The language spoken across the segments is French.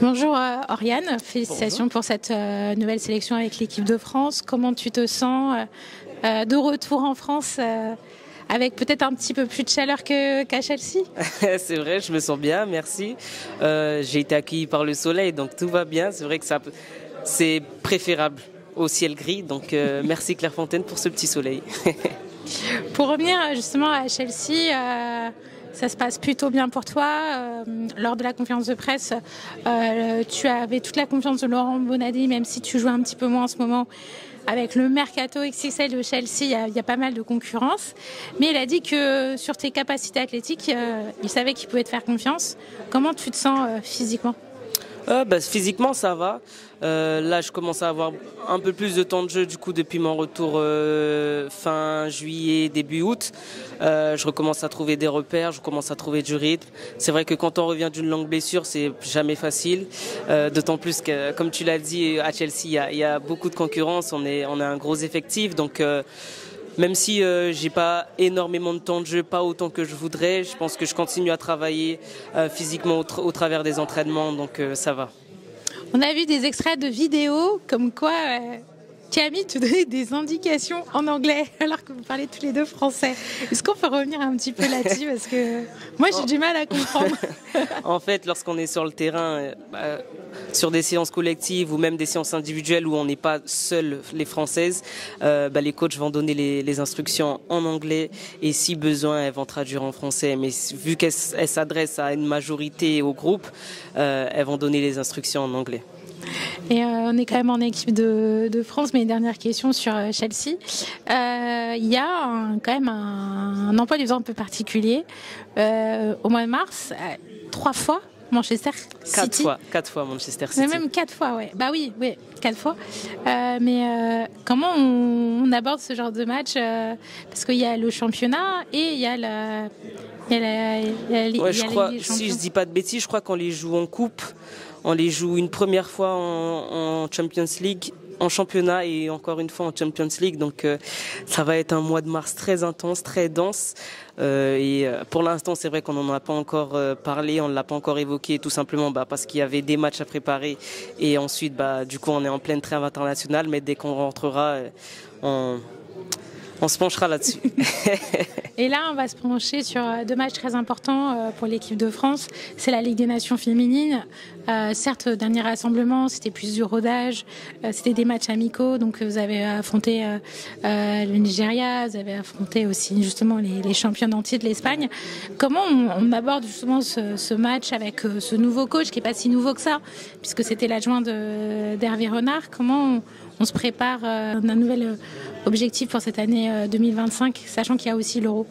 Bonjour Oriane, félicitations pour cette nouvelle sélection avec l'équipe de France. Comment tu te sens de retour en France avec peut-être un petit peu plus de chaleur qu'à Chelsea? C'est vrai, je me sens bien, merci. J'ai été accueilli par le soleil, donc tout va bien. C'est vrai que c'est préférable au ciel gris, donc merci Clairefontaine pour ce petit soleil. Pour revenir justement à Chelsea, ça se passe plutôt bien pour toi. Lors de la conférence de presse, tu avais toute la confiance de Laurent Bonadi, même si tu joues un petit peu moins en ce moment. Avec le mercato XXL de Chelsea, il y a pas mal de concurrence. Mais il a dit que sur tes capacités athlétiques, il savait qu'il pouvait te faire confiance. Comment tu te sens physiquement ? Physiquement, ça va. Là, je commence à avoir un peu plus de temps de jeu du coup depuis mon retour fin juillet, début août. Je recommence à trouver des repères, je commence à trouver du rythme. C'est vrai que quand on revient d'une longue blessure, c'est jamais facile. D'autant plus que, comme tu l'as dit, à Chelsea, il y a beaucoup de concurrence. On a un gros effectif, donc. Même si j'ai pas énormément de temps de jeu, pas autant que je voudrais, je pense que je continue à travailler physiquement au travers des entraînements, donc ça va. On a vu des extraits de vidéos comme quoi Camille te donnait des indications en anglais alors que vous parlez tous les deux français. Est-ce qu'on peut revenir un petit peu là-dessus parce que moi j'ai du mal à comprendre. En fait, lorsqu'on est sur le terrain, sur des séances collectives ou même des séances individuelles où on n'est pas seul les Françaises, les coachs vont donner les instructions en anglais et si besoin, elles vont traduire en français. Mais vu qu'elles s'adressent à une majorité au groupe, elles vont donner les instructions en anglais. Et on est quand même en équipe de France, mais une dernière question sur Chelsea. Il y a quand même un emploi du temps un peu particulier. Au mois de mars, 3 fois Manchester City. 4 fois Manchester City. Même 4 fois, ouais. Bah oui, 4 fois. Comment on aborde ce genre de match parce qu'il y a le championnat et il y a la... Si je dis pas de bêtises, je crois qu'on les joue en coupe. On les joue une première fois en Champions League, en championnat et encore une fois en Champions League. Donc ça va être un mois de mars très intense, très dense. Pour l'instant, c'est vrai qu'on n'en a pas encore parlé, on ne l'a pas encore évoqué, tout simplement parce qu'il y avait des matchs à préparer. Et ensuite, du coup, on est en pleine trêve internationale. Mais dès qu'on rentrera, on se penchera là-dessus. Et là, on va se pencher sur 2 matchs très importants pour l'équipe de France. C'est la Ligue des Nations féminines. Certes, le dernier rassemblement, c'était plus du rodage. C'était des matchs amicaux. Donc, vous avez affronté le Nigeria. Vous avez affronté aussi justement les championnes entiers de l'Espagne. Comment on aborde justement ce match avec ce nouveau coach qui n'est pas si nouveau que ça, puisque c'était l'adjoint d'Hervé Renard. Comment on se prépare d'un nouvel objectif pour cette année 2025, sachant qu'il y a aussi l'Euro?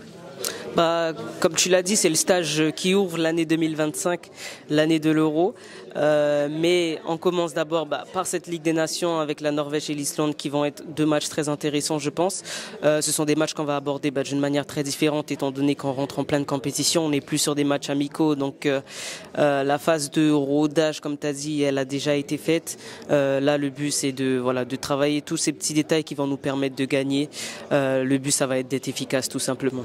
Comme tu l'as dit, c'est le stage qui ouvre l'année 2025, l'année de l'Euro. Mais on commence d'abord par cette Ligue des Nations avec la Norvège et l'Islande qui vont être 2 matchs très intéressants, je pense. Ce sont des matchs qu'on va aborder d'une manière très différente étant donné qu'on rentre en pleine compétition. On n'est plus sur des matchs amicaux. Donc la phase de rodage, comme tu as dit, elle a déjà été faite. Là, le but, c'est de travailler tous ces petits détails qui vont nous permettre de gagner. Le but, ça va être d'être efficace, tout simplement.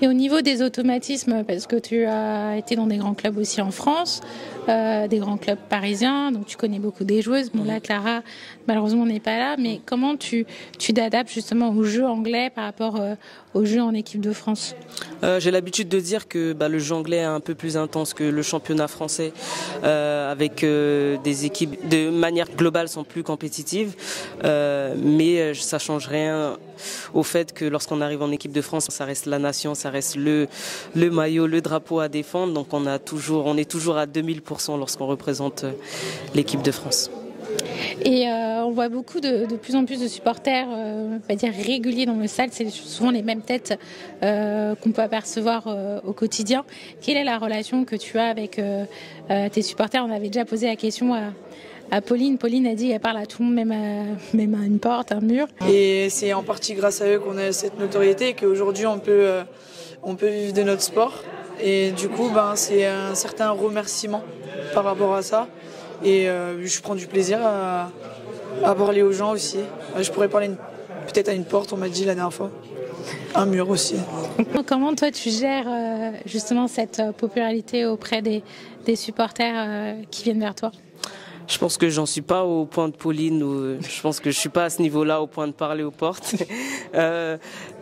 Et au niveau des automatismes, parce que tu as été dans des grands clubs aussi en France, des grands clubs parisiens, donc tu connais beaucoup des joueuses. Bon là, Clara, malheureusement, n'est pas là, mais comment tu t'adaptes justement au jeu anglais par rapport au jeu en équipe de France? J'ai l'habitude de dire que le jeu anglais est un peu plus intense que le championnat français, avec des équipes de manière globale sont plus compétitives, mais ça change rien au fait que lorsqu'on arrive en équipe de France, ça reste la nation, ça reste le maillot, le drapeau à défendre. Donc on est toujours à 2000% lorsqu'on représente l'équipe de France. Et on voit beaucoup de plus en plus de supporters, on va dire réguliers dans le stade. C'est souvent les mêmes têtes qu'on peut apercevoir au quotidien. Quelle est la relation que tu as avec tes supporters? On avait déjà posé la question à Pauline. Pauline a dit qu'elle parle à tout le monde, même à une porte, un mur. Et c'est en partie grâce à eux qu'on a cette notoriété et qu'aujourd'hui on peut vivre de notre sport. Et du coup, c'est un certain remerciement par rapport à ça. Et je prends du plaisir à parler aux gens aussi. Je pourrais parler peut-être à une porte, on m'a dit la dernière fois. un mur aussi. Comment toi tu gères justement cette popularité auprès des supporters qui viennent vers toi? Je pense que j'en suis pas au point de Pauline, je pense que je suis pas à ce niveau-là au point de parler aux portes.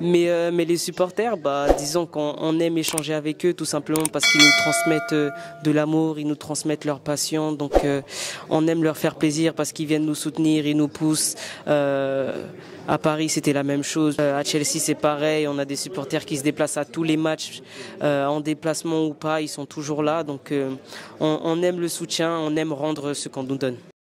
Mais les supporters, disons qu'on aime échanger avec eux tout simplement parce qu'ils nous transmettent de l'amour, ils nous transmettent leur passion. Donc on aime leur faire plaisir parce qu'ils viennent nous soutenir, ils nous poussent. À Paris, c'était la même chose. À Chelsea, c'est pareil. On a des supporters qui se déplacent à tous les matchs, en déplacement ou pas, ils sont toujours là. Donc on aime le soutien, on aime rendre ce qu'on nous donne.